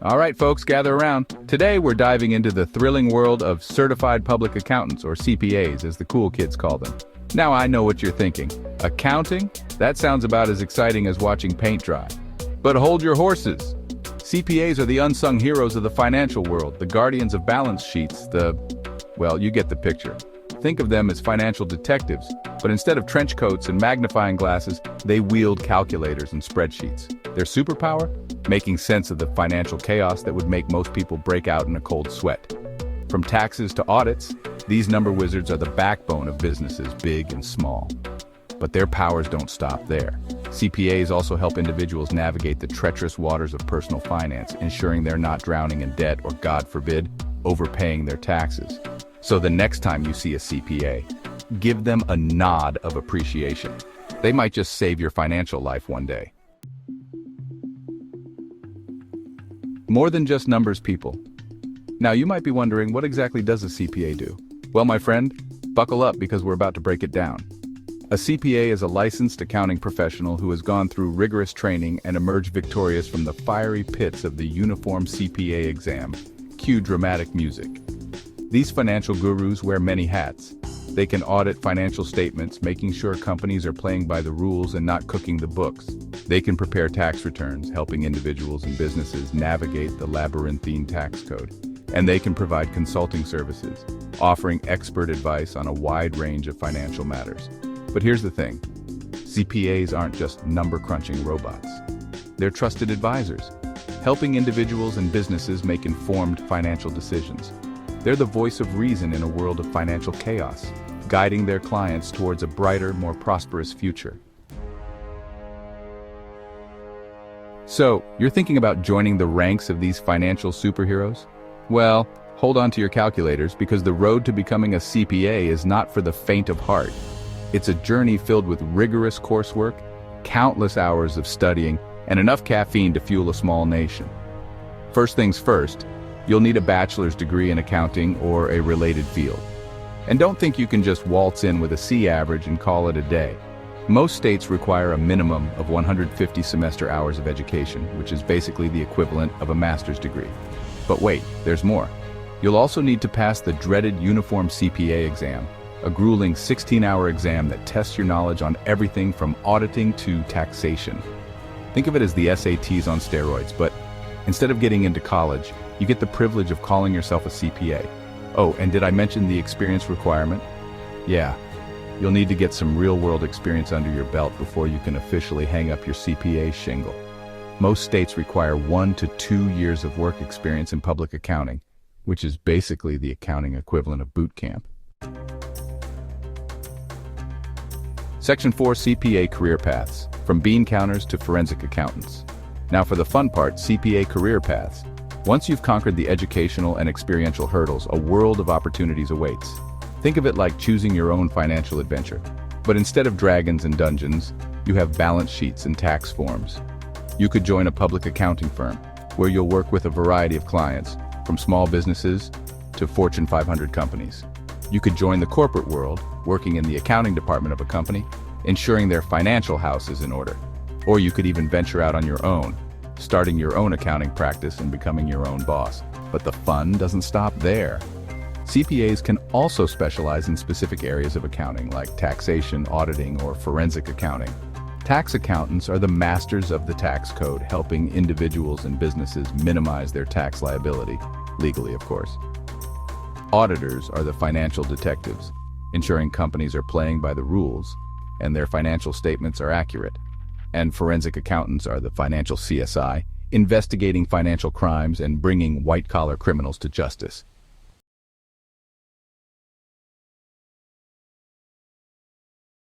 All right, folks, gather around. Today, we're diving into the thrilling world of certified public accountants, or CPAs, as the cool kids call them. Now, I know what you're thinking. Accounting? That sounds about as exciting as watching paint dry. But hold your horses. CPAs are the unsung heroes of the financial world, the guardians of balance sheets, well, you get the picture. Think of them as financial detectives, but instead of trench coats and magnifying glasses, they wield calculators and spreadsheets. Their superpower? Making sense of the financial chaos that would make most people break out in a cold sweat. From taxes to audits, these number wizards are the backbone of businesses big and small. But their powers don't stop there. CPAs also help individuals navigate the treacherous waters of personal finance, ensuring they're not drowning in debt or, God forbid, overpaying their taxes. So the next time you see a CPA, give them a nod of appreciation. They might just save your financial life one day. More than just numbers, people. Now, you might be wondering, what exactly does a CPA do? Well, my friend, buckle up because we're about to break it down. A CPA is a licensed accounting professional who has gone through rigorous training and emerged victorious from the fiery pits of the uniform CPA exam. Cue dramatic music. These financial gurus wear many hats. They can audit financial statements, making sure companies are playing by the rules and not cooking the books. They can prepare tax returns, helping individuals and businesses navigate the labyrinthine tax code. And they can provide consulting services, offering expert advice on a wide range of financial matters. But here's the thing, CPAs aren't just number-crunching robots. They're trusted advisors, helping individuals and businesses make informed financial decisions. They're the voice of reason in a world of financial chaos, guiding their clients towards a brighter, more prosperous future. So, you're thinking about joining the ranks of these financial superheroes? Well, hold on to your calculators because the road to becoming a CPA is not for the faint of heart. It's a journey filled with rigorous coursework, countless hours of studying, and enough caffeine to fuel a small nation. First things first, you'll need a bachelor's degree in accounting or a related field. And don't think you can just waltz in with a C average and call it a day. Most states require a minimum of 150 semester hours of education, which is basically the equivalent of a master's degree. But wait, there's more. You'll also need to pass the dreaded uniform CPA exam, a grueling 16-hour exam that tests your knowledge on everything from auditing to taxation. Think of it as the SATs on steroids, but instead of getting into college, you get the privilege of calling yourself a CPA. Oh, and did I mention the experience requirement? Yeah, you'll need to get some real-world experience under your belt before you can officially hang up your CPA shingle. Most states require 1 to 2 years of work experience in public accounting, which is basically the accounting equivalent of boot camp. Section 4 CPA Career Paths, from bean counters to forensic accountants. Now for the fun part, CPA career paths. Once you've conquered the educational and experiential hurdles, a world of opportunities awaits. Think of it like choosing your own financial adventure. But instead of dragons and dungeons, you have balance sheets and tax forms. You could join a public accounting firm, where you'll work with a variety of clients, from small businesses to Fortune 500 companies. You could join the corporate world, working in the accounting department of a company, ensuring their financial house is in order. Or you could even venture out on your own, starting your own accounting practice and becoming your own boss. But the fun doesn't stop there. CPAs can also specialize in specific areas of accounting like taxation, auditing, or forensic accounting. Tax accountants are the masters of the tax code, helping individuals and businesses minimize their tax liability, legally of course. Auditors are the financial detectives, ensuring companies are playing by the rules and their financial statements are accurate. And forensic accountants are the financial CSI, investigating financial crimes and bringing white-collar criminals to justice.